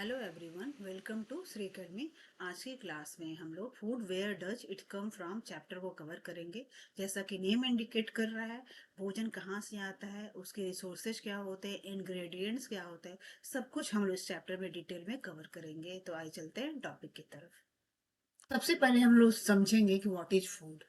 Hello everyone, welcome to Shri academy. आज की class में हम लोग food where does it come from chapter को कवर करेंगे। जैसा कि नेम इंडिकेट कर रहा है, भोजन कहाँ से आता है, उसके रिसोर्सेज क्या होते हैं, इंग्रेडिएंट्स क्या होते हैं, सब कुछ हम लोग इस चैप्टर में डिटेल में कवर करेंगे। तो आइए चलते हैं टॉपिक की तरफ। सबसे पहले हम लोग समझेंगे कि व्हाट इज फूड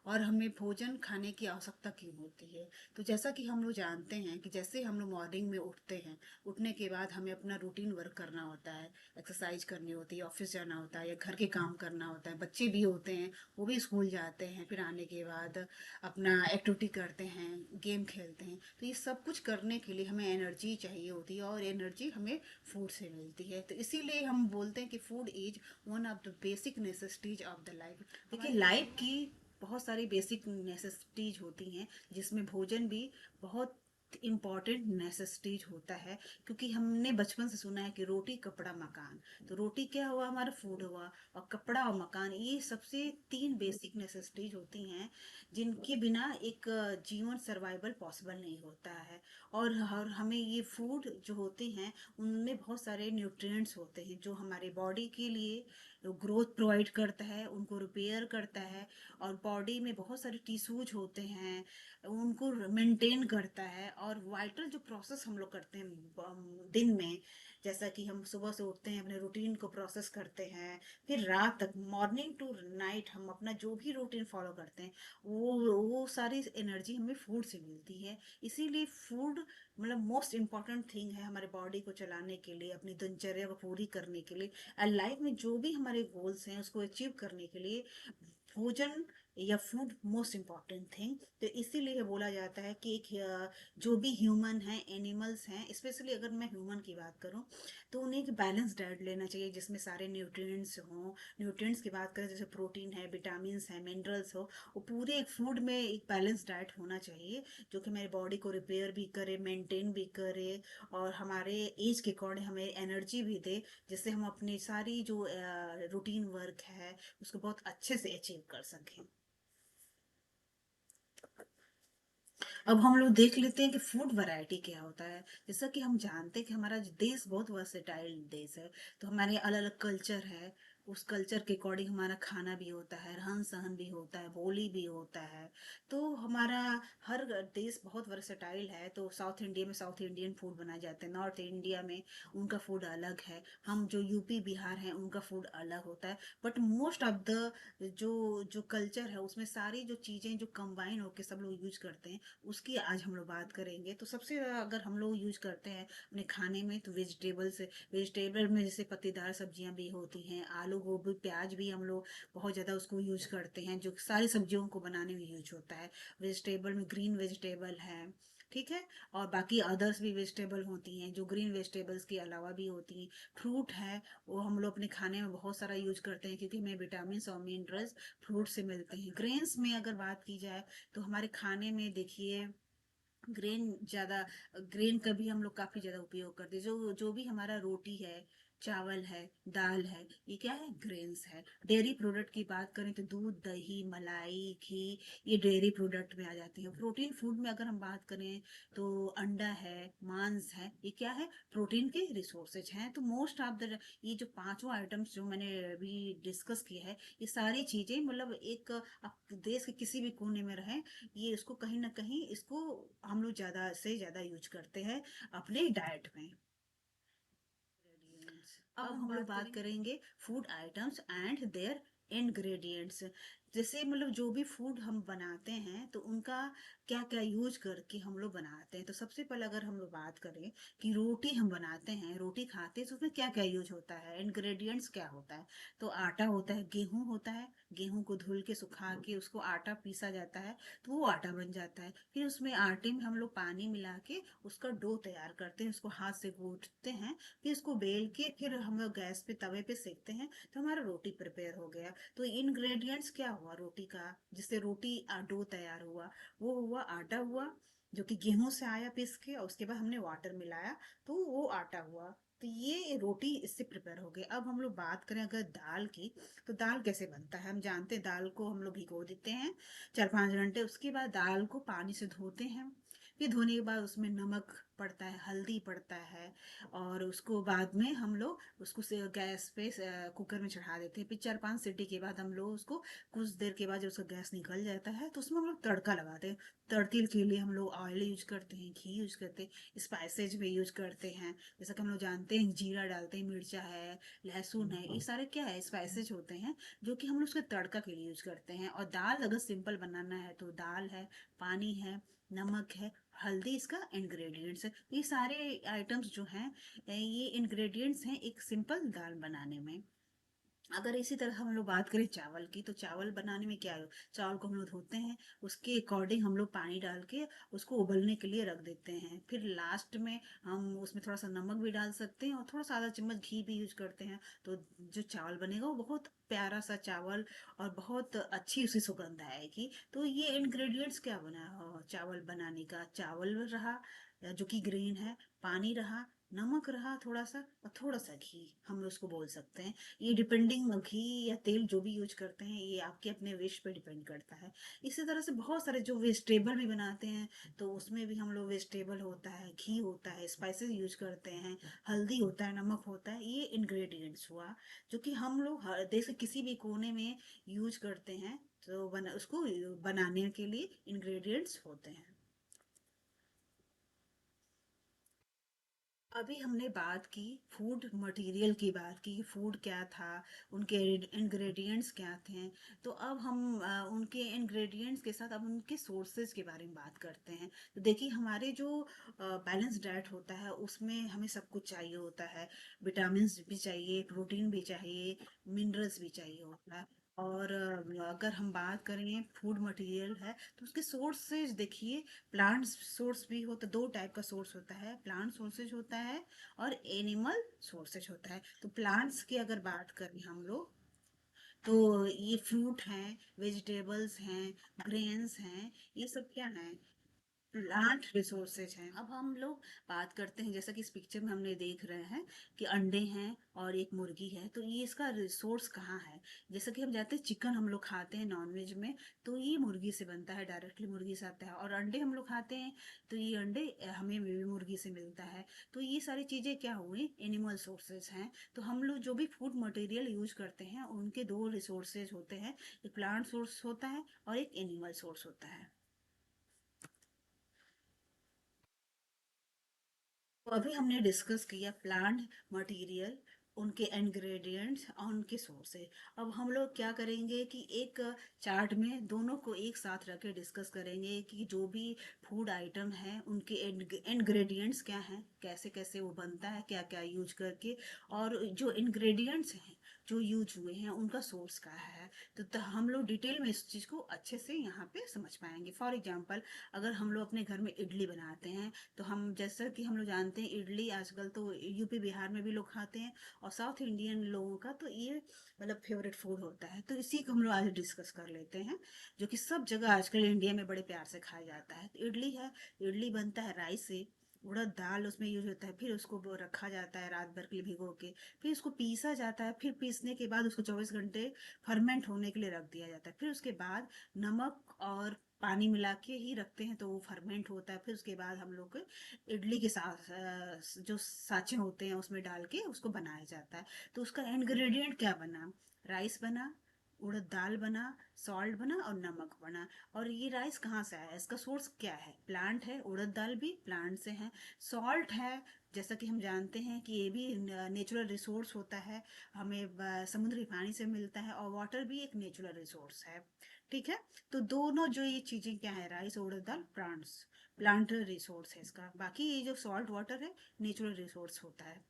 और हमें भोजन खाने की आवश्यकता क्यों होती है। तो जैसा कि हम लोग जानते हैं कि जैसे हम लोग मॉर्निंग में उठते हैं, उठने के बाद हमें अपना रूटीन वर्क करना होता है, एक्सरसाइज करनी होती है, ऑफिस जाना होता है या घर के काम करना होता है। बच्चे भी होते हैं, वो भी स्कूल जाते हैं, फिर आने के बाद अपना एक्टिविटी करते हैं, गेम खेलते हैं। तो ये सब कुछ करने के लिए हमें एनर्जी चाहिए होती है और एनर्जी हमें फूड से मिलती है। तो इसीलिए हम बोलते हैं कि food is one of the basic necessities of the life. देखिए, लाइफ की बहुत सारी बेसिक नेसेसिटीज होती हैं, जिसमें भोजन भी बहुत इम्पॉर्टेंट नेसेसिटीज होता है। क्योंकि हमने बचपन से सुना है कि रोटी कपड़ा मकान। तो रोटी क्या हुआ, हमारा फूड हुआ, और कपड़ा और मकान, ये सबसे तीन बेसिक नेसेसिटीज होती हैं जिनके बिना एक जीवन सर्वाइवल पॉसिबल नहीं होता है। और हमें ये फूड जो होते हैं, उनमें बहुत सारे न्यूट्रिएंट्स होते हैं जो हमारे बॉडी के लिए ग्रोथ प्रोवाइड करता है, उनको रिपेयर करता है। और बॉडी में बहुत सारे टिश्यूज होते हैं, उनको मेंटेन करता है। और वाइटल जो प्रोसेस हम लोग करते हैं दिन में, जैसा कि हम सुबह से उठते हैं, अपने रूटीन को प्रोसेस करते हैं, फिर रात तक, मॉर्निंग टू नाइट, हम अपना जो भी रूटीन फॉलो करते हैं, वो सारी एनर्जी हमें फूड से मिलती है। इसीलिए फूड मतलब मोस्ट इम्पॉर्टेंट थिंग है हमारे बॉडी को चलाने के लिए, अपनी दिनचर्या को पूरी करने के लिए, और लाइफ में जो भी हमारे गोल्स हैं उसको अचीव करने के लिए भोजन या फूड मोस्ट इम्पॉर्टेंट थिंग। तो इसीलिए बोला जाता है कि एक जो भी ह्यूमन है, एनिमल्स हैं, स्पेशली अगर मैं ह्यूमन की बात करूं, तो उन्हें एक बैलेंस डाइट लेना चाहिए जिसमें सारे न्यूट्रिएंट्स हों। न्यूट्रिएंट्स की बात करें, जैसे प्रोटीन है, विटामिन है, मिनरल्स हो, वो पूरे एक फूड में एक बैलेंस डाइट होना चाहिए, जो कि मेरे बॉडी को रिपेयर भी करे, मेंटेन भी करे, और हमारे एज के अकॉर्डिंग हमें एनर्जी भी दे, जिससे हम अपनी सारी जो रूटीन वर्क है उसको बहुत अच्छे से अचीव कर सकें। अब हम लोग देख लेते हैं कि फूड वैरायटी क्या होता है। जैसा कि हम जानते हैं कि हमारा देश बहुत वर्सेटाइल देश है, तो हमारे अलग अलग कल्चर है। उस कल्चर के अकॉर्डिंग हमारा खाना भी होता है, रहन सहन भी होता है, बोली भी होता है। तो हमारा हर देश बहुत वर्सेटाइल है। तो साउथ इंडिया में साउथ इंडियन फूड बनाए जाते हैं, नॉर्थ इंडिया में उनका फूड अलग है, हम जो यूपी बिहार हैं उनका फूड अलग होता है। बट मोस्ट ऑफ द जो जो कल्चर है, उसमें सारी जो चीज़ें जो कंबाइन होकर सब लोग यूज करते हैं, उसकी आज हम लोग बात करेंगे। तो सबसे ज़्यादा अगर हम लोग यूज करते हैं अपने खाने में, तो वेजिटेबल्स। वेजिटेबल में जैसे पत्तेदार सब्जियां भी होती हैं, आलू गोभी प्याज भी हम लोग बहुत ज़्यादा उसको यूज करते हैं, जो सारी सब्जियों को बनाने में यूज होता है। वेजिटेबल में ग्रीन वेजिटेबल है, ठीक है, और बाकी अदर्स भी वेजिटेबल होती हैं जो ग्रीन वेजिटेबल्स के अलावा भी होती हैं। फ्रूट है, वो हम लोग अपने खाने में बहुत सारा यूज करते हैं, क्योंकि हमें विटामिन और मिनरल्स फ्रूट से मिलते हैं। ग्रेन्स में अगर बात की जाए, तो हमारे खाने में देखिए, ग्रेन ज़्यादा, ग्रेन का भी हम लोग काफ़ी ज़्यादा उपयोग करते हैं। जो जो भी हमारा रोटी है, चावल है, दाल है, ये क्या है, ग्रेन्स है। डेयरी प्रोडक्ट की बात करें तो दूध, दही, मलाई, घी, ये डेयरी प्रोडक्ट में आ जाते हैं। प्रोटीन फूड में अगर हम बात करें, तो अंडा है, मांस है, ये क्या है, प्रोटीन के रिसोर्सेज हैं। तो मोस्ट ऑफ द ये जो पांचों आइटम्स जो मैंने अभी डिस्कस किया है, ये सारी चीज़ें मतलब एक, आप देश के किसी भी कोने में रहें, ये इसको कहीं ना कहीं इसको हम लोग ज्यादा से ज्यादा यूज करते हैं अपने डाइट में। अब हम लोग बात करेंगे food items and their ingredients. जैसे मतलब जो भी फूड हम बनाते हैं, तो उनका क्या क्या यूज करके हम लोग बनाते हैं। तो सबसे पहले अगर हम लोग बात करें कि रोटी हम बनाते हैं, रोटी खाते हैं, तो उसमें क्या क्या यूज होता है, इंग्रेडिएंट्स क्या होता है। तो आटा होता है, गेहूं होता है, गेहूं को धुल के सुखा के उसको आटा पीसा जाता है, तो वो आटा बन जाता है। फिर उसमें आटे में हम लोग पानी मिला के उसका डो तैयार करते हैं, उसको हाथ से गूंथते हैं, फिर इसको बेल के फिर हम लोग गैस पे तवे पे सेकते हैं, तो हमारा रोटी प्रिपेयर हो गया। तो इंग्रेडिएंट्स क्या हुआ रोटी का, जिससे रोटी डो तैयार हुआ, वो हुआ आटा हुआ, जो कि गेहूं से आया पीस के, और उसके बाद हमने वाटर मिलाया, तो वो आटा हुआ। तो ये रोटी इससे प्रिपेयर हो गई। अब हम लोग बात करें अगर दाल की, तो दाल कैसे बनता है, हम जानते हैं दाल को हम लोग भिगो देते हैं 4-5 घंटे, उसके बाद दाल को पानी से धोते हैं, फिर धोने के बाद उसमें नमक पड़ता है, हल्दी पड़ता है, और उसको बाद में हम लोग उसको से गैस पे कुकर में चढ़ा देते हैं। फिर 4-5 सीटी के बाद हम लोग उसको कुछ देर के बाद जब उसका गैस निकल जाता है तो उसमें हम लोग तड़का लगाते हैं। तड़के के लिए हम लोग ऑयल यूज करते हैं, घी यूज करते हैं, स्पाइसेज भी यूज करते हैं। जैसा कि हम लोग जानते हैं जीरा डालते हैं, मिर्चा है, लहसुन है, ये सारे क्या है स्पाइसेज होते हैं जो कि हम लोग उसके तड़का के लिए यूज करते हैं। और दाल अगर सिंपल बनाना है तो दाल है, पानी है, नमक है, हल्दी इसका इंग्रेडिएंट्स है। ये सारे आइटम्स जो हैं ये इंग्रेडिएंट्स हैं एक सिंपल दाल बनाने में। अगर इसी तरह हम लोग बात करें चावल की, तो चावल बनाने में क्या है, चावल को हम लोग धोते हैं, उसके अकॉर्डिंग हम लोग पानी डाल के उसको उबलने के लिए रख देते हैं। फिर लास्ट में हम उसमें थोड़ा सा नमक भी डाल सकते हैं और थोड़ा सा आधा चम्मच घी भी यूज करते हैं। तो जो चावल बनेगा वो बहुत प्यारा सा चावल और बहुत अच्छी उसी सुगंध आएगी। तो ये इंग्रेडिएंट्स क्या बना चावल बनाने का, चावल रहा जो कि ग्रीन है, पानी रहा, नमक रहा थोड़ा सा, और थोड़ा सा घी हम उसको बोल सकते हैं। ये डिपेंडिंग घी या तेल जो भी यूज करते हैं ये आपके अपने विश पे डिपेंड करता है। इसी तरह से बहुत सारे जो वेजिटेबल भी बनाते हैं तो उसमें भी हम लोग वेजिटेबल होता है, घी होता है, स्पाइसेस यूज करते हैं, हल्दी होता है, नमक होता है। ये इंग्रेडिएंट्स हुआ जो कि हम लोग देश के किसी भी कोने में यूज करते हैं। तो उसको बनाने के लिए इंग्रेडिएंट्स होते हैं। अभी हमने बात की फूड मटेरियल की बात की, फूड क्या था, उनके इंग्रेडिएंट्स क्या थे। तो अब हम उनके इंग्रेडिएंट्स के साथ अब उनके सोर्सेज के बारे में बात करते हैं। तो देखिए हमारे जो बैलेंस डाइट होता है उसमें हमें सब कुछ चाहिए होता है। विटामिन भी चाहिए, प्रोटीन भी चाहिए, मिनरल्स भी चाहिए होता है। और अगर हम बात करें फूड मटेरियल है तो उसके सोर्सेज देखिए, प्लांट सोर्स भी होता, दो टाइप का सोर्स होता है, प्लांट सोर्सेज होता है और एनिमल सोर्सेज होता है। तो प्लांट्स की अगर बात करें हम लोग तो ये फ्रूट हैं, वेजिटेबल्स हैं, ग्रेन्स हैं, ये सब क्या हैं, प्लांट रिसोर्सेज हैं। अब हम लोग बात करते हैं, जैसा कि इस पिक्चर में हमने देख रहे हैं कि अंडे हैं और एक मुर्गी है, तो ये इसका रिसोर्स कहाँ है। जैसा कि हम जानते हैं चिकन हम लोग खाते हैं नॉनवेज में, तो ये मुर्गी से बनता है, डायरेक्टली मुर्गी से आता है। और अंडे हम लोग खाते हैं तो ये अंडे हमें भी मुर्गी से मिलता है। तो ये सारी चीजें क्या हुई, एनिमल सोर्सेज हैं। तो हम लोग जो भी फूड मटेरियल यूज करते हैं उनके दो रिसोर्सेज होते हैं, एक प्लांट सोर्स होता है और एक एनिमल सोर्स होता है। तो अभी हमने डिस्कस किया प्लांट मटेरियल, उनके इंग्रेडिएंट्स और उनके सोर्सेज। अब हम लोग क्या करेंगे कि एक चार्ट में दोनों को एक साथ रख के डिस्कस करेंगे कि जो भी फूड आइटम है उनके इंग्रेडिएंट्स क्या हैं, कैसे कैसे वो बनता है, क्या क्या यूज करके, और जो इंग्रेडिएंट्स हैं जो यूज हुए हैं उनका सोर्स क्या है। तो हम लोग डिटेल में इस चीज़ को अच्छे से यहाँ पे समझ पाएंगे। फॉर एग्जांपल, अगर हम लोग अपने घर में इडली बनाते हैं तो हम जैसा कि हम लोग जानते हैं इडली आजकल तो यूपी बिहार में भी लोग खाते हैं, और साउथ इंडियन लोगों का तो ये मतलब फेवरेट फूड होता है। तो इसी को हम लोग आज डिस्कस कर लेते हैं, जो कि सब जगह आजकल इंडिया में बड़े प्यार से खाया जाता है। तो इडली है, इडली बनता है राइस से, उड़द दाल उसमें यूज होता है, फिर उसको वो रखा जाता है रात भर के लिए भिगो के, फिर उसको पीसा जाता है, फिर पीसने के बाद उसको 24 घंटे फर्मेंट होने के लिए रख दिया जाता है। फिर उसके बाद नमक और पानी मिला के ही रखते हैं तो वो फर्मेंट होता है। फिर उसके बाद हम लोग इडली के साथ जो साँचे होते हैं उसमें डाल के उसको बनाया जाता है। तो उसका इंग्रेडिएंट क्या बना, राइस बना, उड़द दाल बना, सॉल्ट बना और नमक बना। और ये राइस कहाँ से आया, इसका सोर्स क्या है, प्लांट है, उड़द दाल भी प्लांट से है, सॉल्ट है जैसा कि हम जानते हैं कि ये भी नेचुरल रिसोर्स होता है, हमें समुद्री पानी से मिलता है, और वाटर भी एक नेचुरल रिसोर्स है। ठीक है। तो दोनों जो ये चीजें क्या है, राइस और उड़द दाल प्लांट्स, प्लांट रिसोर्स है इसका। बाकी ये जो सॉल्ट वाटर है नेचुरल रिसोर्स होता है।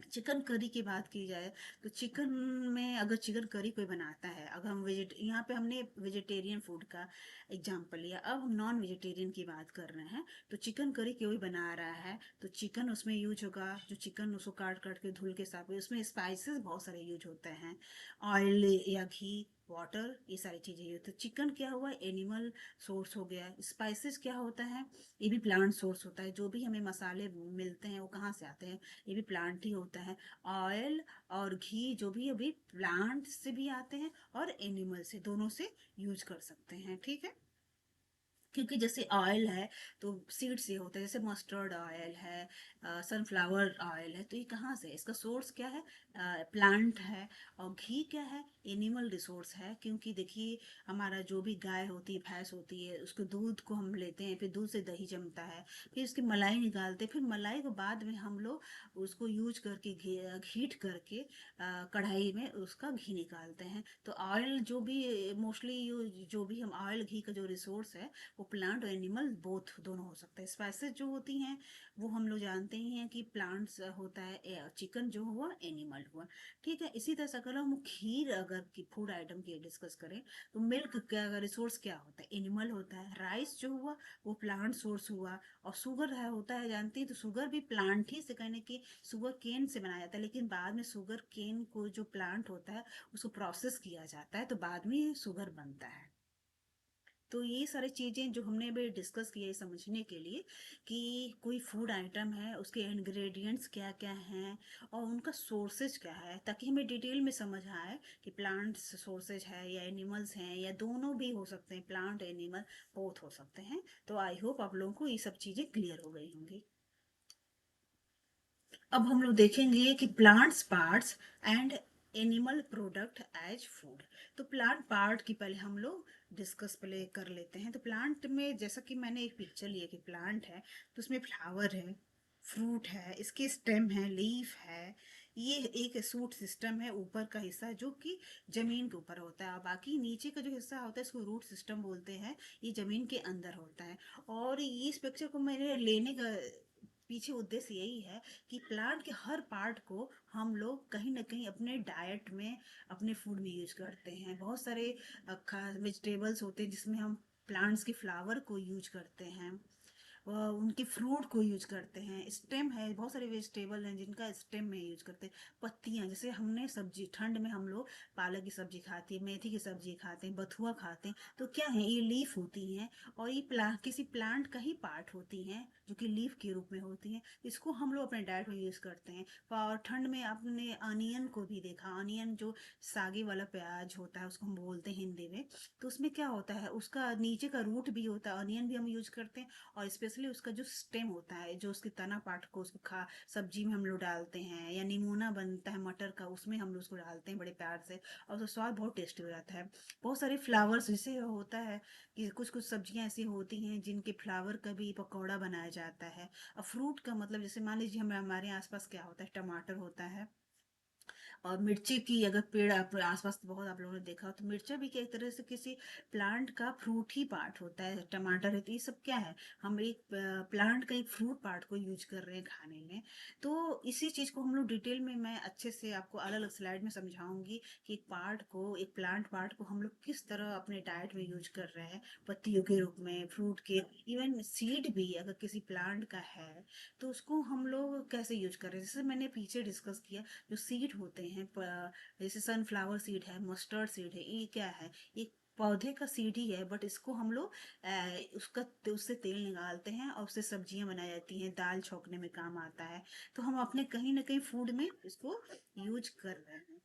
चिकन करी की बात की जाए तो चिकन में अगर चिकन करी कोई बनाता है, अगर हम वेजिट यहाँ पे हमने वेजिटेरियन फूड का एग्जांपल लिया, अब हम नॉन वेजिटेरियन की बात कर रहे हैं। तो चिकन करी कोई बना रहा है तो चिकन उसमें यूज होगा, जो चिकन उसको काट काट के धुल के साफ, उसमें स्पाइसेस बहुत सारे यूज होते हैं, ऑयल या घी, वाटर, ये सारी चीजें यूज। तो चिकन क्या हुआ, एनिमल सोर्स हो गया। स्पाइसेस क्या होता है, ये भी प्लांट सोर्स होता है। जो भी हमें मसाले मिलते हैं वो कहाँ से आते हैं, ये भी प्लांट ही होता है। ऑयल और घी जो भी अभी प्लांट से भी आते हैं और एनिमल से, दोनों से यूज कर सकते हैं। ठीक है। क्योंकि जैसे ऑयल है तो सीड से होता है, जैसे मस्टर्ड ऑयल है, सनफ्लावर ऑयल है, तो ये कहाँ से है? इसका सोर्स क्या है? प्लांट है। और घी क्या है? एनिमल रिसोर्स है, क्योंकि देखिए हमारा जो भी गाय होती है, भैंस होती है, उसके दूध को हम लेते हैं, फिर दूध से दही जमता है, फिर उसकी मलाई निकालते हैं, फिर मलाई को बाद में हम लोग उसको यूज करके घीट करके कढ़ाई में उसका घी निकालते हैं। तो ऑयल जो भी मोस्टली जो भी हम ऑयल घी का जो रिसोर्स है वो प्लांट और एनिमल बोथ दोनों हो सकते हैं। स्पाइसेस जो होती हैं वो हम लोग जानते ही हैं कि प्लांट्स होता है, चिकन जो हुआ एनिमल हुआ। ठीक है, इसी तरह से अगर हम खीर अगर की फूड आइटम की डिस्कस करें तो मिल्क का रिसोर्स क्या होता है? एनिमल होता है। राइस जो हुआ वो प्लांट सोर्स हुआ। और शुगर है होता है, जानती है, तो शुगर भी प्लांट ही से, कहने की शुगर केन से बनाया जाता है, लेकिन बाद में शुगर केन को जो प्लांट होता है उसको प्रोसेस किया जाता है, तो बाद में शुगर बनता है। तो ये सारी चीज़ें जो हमने अभी डिस्कस किया है समझने के लिए कि कोई फूड आइटम है उसके इंग्रेडिएंट्स क्या क्या हैं और उनका सोर्सेज क्या है, ताकि हमें डिटेल में समझ आए कि प्लांट्स सोर्सेज है या एनिमल्स हैं या दोनों भी हो सकते हैं, प्लांट एनिमल बोथ हो सकते हैं। तो आई होप आप लोगों को ये सब चीज़ें क्लियर हो गई होंगी। अब हम लोग देखेंगे कि plants parts and animal product as food. तो प्लांट पार्ट की पहले हम लोग डिस्कस पहले कर लेते हैं। तो प्लांट में जैसा कि मैंने एक पिक्चर लिया कि प्लांट है तो उसमें फ्लावर है, फ्रूट है, इसके स्टेम है, लीफ है, ये एक सूट सिस्टम है, ऊपर का हिस्सा जो कि जमीन के ऊपर होता है, और बाकी नीचे का जो हिस्सा होता है इसको रूट सिस्टम बोलते हैं, ये जमीन के अंदर होता है। और इस पिक्चर को मैंने लेने का पीछे उद्देश्य यही है कि प्लांट के हर पार्ट को हम लोग कहीं ना कहीं अपने डाइट में, अपने फूड में यूज करते हैं। बहुत सारे वेजिटेबल्स होते हैं जिसमें हम प्लांट्स के फ्लावर को यूज करते हैं, उनके फ्रूट को यूज करते हैं। स्टेम है, बहुत सारे वेजिटेबल हैं जिनका स्टेम में यूज करते हैं। पत्तियां, जैसे हमने सब्जी ठंड में हम लोग पालक की सब्जी खाते हैं, मेथी की सब्जी खाते हैं, बथुआ खाते हैं, तो क्या है, ये लीफ होती हैं और ये किसी प्लांट का ही पार्ट होती हैं जो कि लीफ के रूप में होती हैं। इसको हम लोग अपने डाइट में यूज करते हैं। और ठंड में आपने अनियन को भी देखा, अनियन जो सागे वाला प्याज होता है उसको हम बोलते हैं हिंदी में, तो उसमें क्या होता है, उसका नीचे का रूट भी होता है, अनियन भी हम यूज करते हैं। और स्पेशली उसका जो स्टेम होता है, जो उसके तना पार्ट को उसको खा सब्जी में हम लोग डालते हैं, या निमोना बनता है मटर का, उसमें हम लोग उसको डालते हैं बड़े प्यार से, और उसका स्वाद बहुत टेस्टी हो जाता है। बहुत सारे फ्लावर्स जैसे होता है कि कुछ कुछ सब्जियां ऐसी होती हैं जिनके फ्लावर का भी पकौड़ा बनाया जाता है। और फ्रूट का मतलब जैसे मान लीजिए हमारे आसपास क्या होता है, टमाटर होता है, और मिर्ची की अगर पेड़ आप आसपास बहुत आप लोगों ने देखा हो तो मिर्चा भी क्या एक तरह से किसी प्लांट का फ्रूट ही पार्ट होता है। टमाटर है, तो ये सब क्या है, हम एक प्लांट का एक फ्रूट पार्ट को यूज कर रहे हैं खाने में। तो इसी चीज को हम लोग डिटेल में मैं अच्छे से आपको अलग अलग स्लाइड में समझाऊंगी कि एक पार्ट को, एक प्लांट पार्ट को हम लोग किस तरह अपने डाइट में यूज कर रहे हैं, पत्तियों के रूप में, फ्रूट के, इवन सीड भी अगर किसी प्लांट का है तो उसको हम लोग कैसे यूज कर रहे हैं। जैसे मैंने पीछे डिस्कस किया, जो सीड होते हैं, जैसे सनफ्लावर सीड है, मस्टर्ड सीड है, ये क्या है, एक पौधे का सीड ही है, बट इसको हम लोग उसका उससे तेल निकालते हैं और उससे सब्जियां बनाई जाती हैं, दाल छौंकने में काम आता है। तो हम अपने कहीं ना कहीं फूड में इसको यूज कर रहे हैं।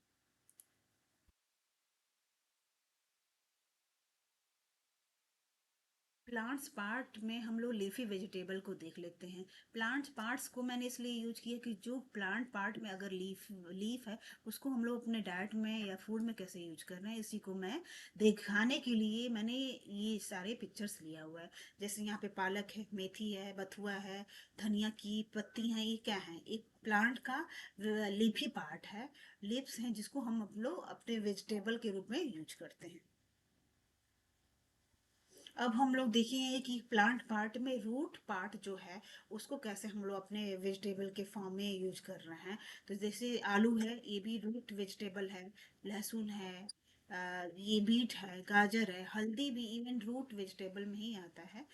प्लांट्स पार्ट में हम लोग लीफी वेजिटेबल को देख लेते हैं। प्लांट्स पार्ट्स को मैंने इसलिए यूज किया कि जो प्लांट पार्ट में अगर लीफ लीफ है उसको हम लोग अपने डाइट में या फूड में कैसे यूज कर रहे हैं, इसी को मैं दिखाने के लिए मैंने ये सारे पिक्चर्स लिया हुआ है। जैसे यहाँ पे पालक है, मेथी है, बथुआ है, धनिया की पत्ती है, ये क्या है, एक प्लांट का लीफी पार्ट है, लीव्स हैं जिसको हम लोग अपने वेजिटेबल के रूप में यूज करते हैं। अब हम लोग देखेंगे कि प्लांट पार्ट में रूट पार्ट जो है उसको कैसे हम लोग अपने वेजिटेबल के फॉर्म में यूज कर रहे हैं। तो जैसे आलू है, ये भी रूट वेजिटेबल है, लहसुन है, ये बीट है, गाजर है, हल्दी भी इवन रूट वेजिटेबल में ही आता है,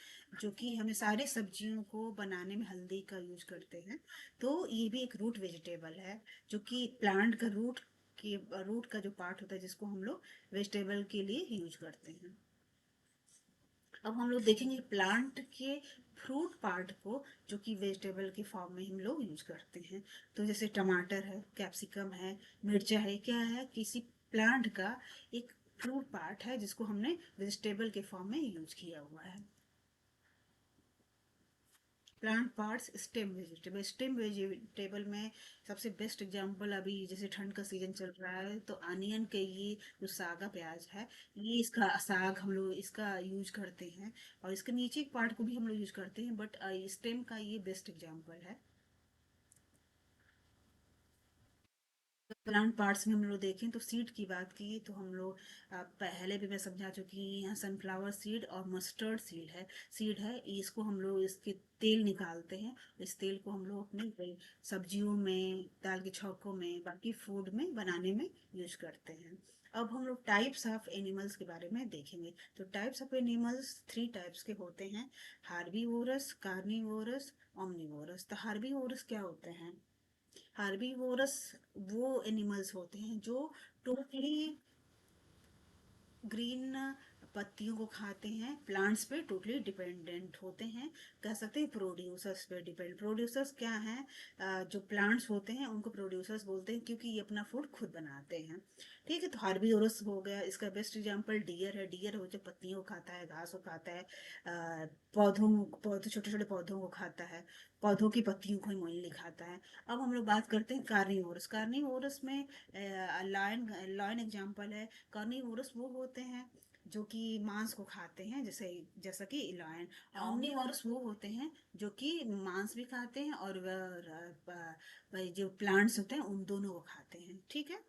जो कि हमें सारे सब्जियों को बनाने में हल्दी का यूज करते हैं। तो ये भी एक रूट वेजिटेबल है, जो कि प्लांट का रूट का जो पार्ट होता है जिसको हम लोग वेजिटेबल के लिए यूज करते हैं। अब हम लोग देखेंगे प्लांट के फ्रूट पार्ट को, जो कि वेजिटेबल के फॉर्म में हम लोग यूज करते हैं। तो जैसे टमाटर है, कैप्सिकम है, मिर्चा है, क्या है, किसी प्लांट का एक फ्रूट पार्ट है जिसको हमने वेजिटेबल के फॉर्म में यूज किया हुआ है। प्लांट पार्ट्स स्टेम वेजिटेबल में सबसे बेस्ट एग्जांपल अभी जैसे ठंड का सीजन चल रहा है तो अनियन के ये जो सागा प्याज है, ये इसका साग हम लोग इसका यूज करते हैं और इसके नीचे एक पार्ट को भी हम लोग यूज करते हैं, बट स्टेम का ये बेस्ट एग्जांपल है। प्लांट पार्ट्स में हम लोग देखें तो सीड की बात की तो हम लोग पहले भी मैं समझा चुकी हूँ, यहाँ सनफ्लावर सीड और मस्टर्ड सीड है इसको हम लोग इसके तेल निकालते हैं। इस तेल को हम लोग अपने सब्जियों में, दाल के छौंकों में, बाकी फूड में बनाने में यूज करते हैं। अब हम लोग टाइप्स ऑफ एनिमल्स के बारे में देखेंगे। तो टाइप्स ऑफ एनिमल्स 3 टाइप्स के होते हैं, हार्बीवोरस, कार्निवोरस, ओमनिवोरस। तो हार्बीवोरस क्या होते हैं? हार्बीवोरस वो एनिमल्स होते हैं जो टोटली ग्रीन पत्तियों को खाते हैं, प्लांट्स पे टोटली डिपेंडेंट होते हैं। कह सकते हैं प्रोड्यूसर्स पे डिपेंड। प्रोड्यूसर्स क्या हैं? जो प्लांट्स होते हैं उनको प्रोड्यूसर्स बोलते हैं क्योंकि ये अपना फूड खुद बनाते हैं। ठीक है, तो हार्बीवोरस हो गया। इसका बेस्ट एग्जांपल डियर है। डियर हो जो पत्तियों को खाता है, घास को खाता है, पौधों छोटे छोटे पौधों को खाता है, पौधों की पत्तियों को ही मोइनली खाता है। अब हम लोग बात करते हैं कार्निवोरस। कार्निवोरस में लायन लायन एग्जाम्पल है। कार्निवोरस वो होते हैं जो कि मांस को खाते हैं, जैसा कि लायन। ओमनिवोरस वो होते हैं जो कि मांस भी खाते हैं और जो प्लांट्स होते हैं उन दोनों को खाते हैं। ठीक है,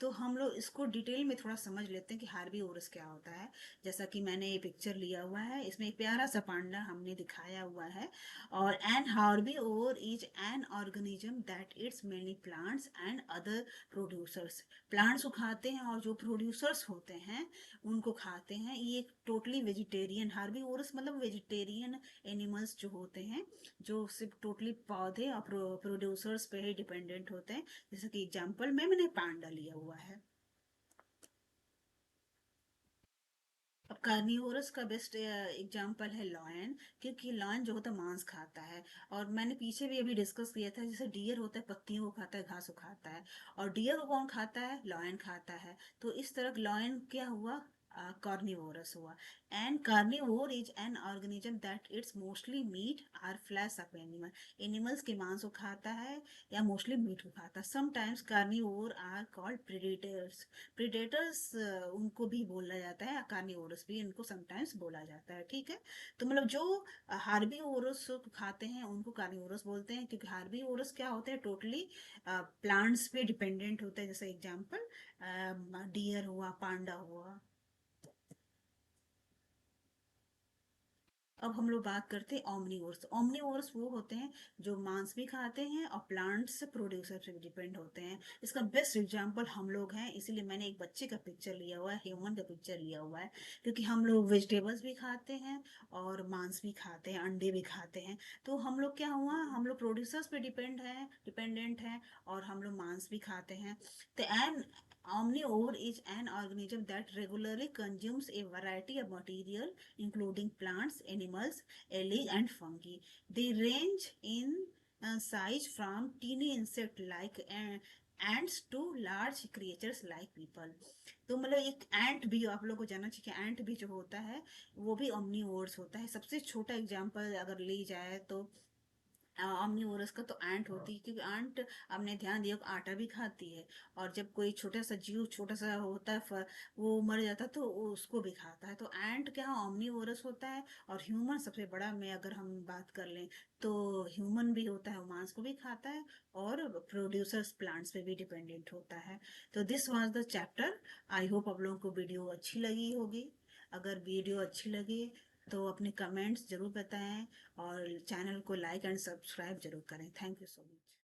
तो हम लोग इसको डिटेल में थोड़ा समझ लेते हैं कि हार्बीवोरस क्या होता है। जैसा कि मैंने ये पिक्चर लिया हुआ है, इसमें एक प्यारा सा पांडा हमने दिखाया हुआ है। और an herbivore is an organism that eats mainly plants and other producers. Plants को खाते हैं और जो प्रोड्यूसर्स होते हैं उनको खाते हैं। ये टोटली वेजिटेरियन, हार्बीवोरस मतलब वेजिटेरियन एनिमल्स जो होते हैं, जो सिर्फ टोटली पौधे और प्रोड्यूसर्स पे ही डिपेंडेंट होते हैं। जैसे कि एग्जांपल में मैंने पांडा लिया हुआ है। अब कार्निवोरस का बेस्ट एग्जांपल है लॉयन, क्योंकि लॉयन जो होता है मांस खाता है। और मैंने पीछे भी अभी डिस्कस किया था, जैसे डियर होता है पत्तियों को खाता है, घास को खाता है, और डियर को कौन खाता है? लॉयन खाता है। तो इस तरह लॉयन क्या हुआ? कार्निवोरस हुआ। And carnivore is an organism that eats mostly meat or flesh of animal. Animals के मांस को खाता है या मोस्टली मीट को खाता है। Sometimes carnivore are called predators. Predators उनको भी बोला जाता है, कार्निवोरस भी इनको समटाइम्स बोला जाता है। ठीक है, तो मतलब जो हार्बीवोरस खाते हैं उनको कार्निवोरस बोलते हैं, क्योंकि हार्बीवोरस क्या होते हैं? टोटली प्लांट्स पे डिपेंडेंट होते हैं। जैसे एग्जांपल डियर हुआ, पांडा हुआ। अब हम लोग बात करते हैं ओमनिवोर्स। ओमनिवोर्स वो होते हैं जो मांस भी खाते हैं और प्लांट्स प्रोड्यूसर से भी डिपेंड होते हैं। इसका बेस्ट एग्जांपल हम लोग हैं, इसीलिए मैंने एक बच्चे का पिक्चर लिया हुआ है, ह्यूमन का पिक्चर लिया हुआ है, क्योंकि हम लोग वेजिटेबल्स भी खाते हैं और मांस भी खाते हैं, अंडे भी खाते हैं। तो हम लोग क्या हुआ, हम लोग प्रोड्यूसर्स पे डिपेंडेंट हैं और हम लोग मांस भी खाते हैं। तो N omnivore is an organism that regularly consumes a variety of material including plants, animals, algae, and fungi. They range in size from teeny insect like ants to large creatures like people. तो मतलब एक एंट भी, आप लोग को जानना चाहिए कि एंट भी जो होता है वो भी omnivores होता है। सबसे छोटा एग्जांपल अगर ली जाए तो omnivorous का तो एंट होती है, क्योंकि एंट, आपने ध्यान दिया, आटा भी खाती है। और जब कोई छोटा सा जीव, छोटा सा होता है वो मर जाता है तो वो उसको भी खाता है। तो एंट क्या omnivorous होता है। और ह्यूमन सबसे बड़ा में अगर हम बात कर लें तो ह्यूमन भी होता है, वो मांस को भी खाता है और प्रोड्यूसर्स प्लांट्स पे भी डिपेंडेंट होता है। तो this was the chapter. I hope आप लोगों को वीडियो अच्छी लगी होगी। अगर वीडियो अच्छी लगी तो अपने कमेंट्स जरूर बताएं और चैनल को लाइक एंड सब्सक्राइब जरूर करें। Thank you so much.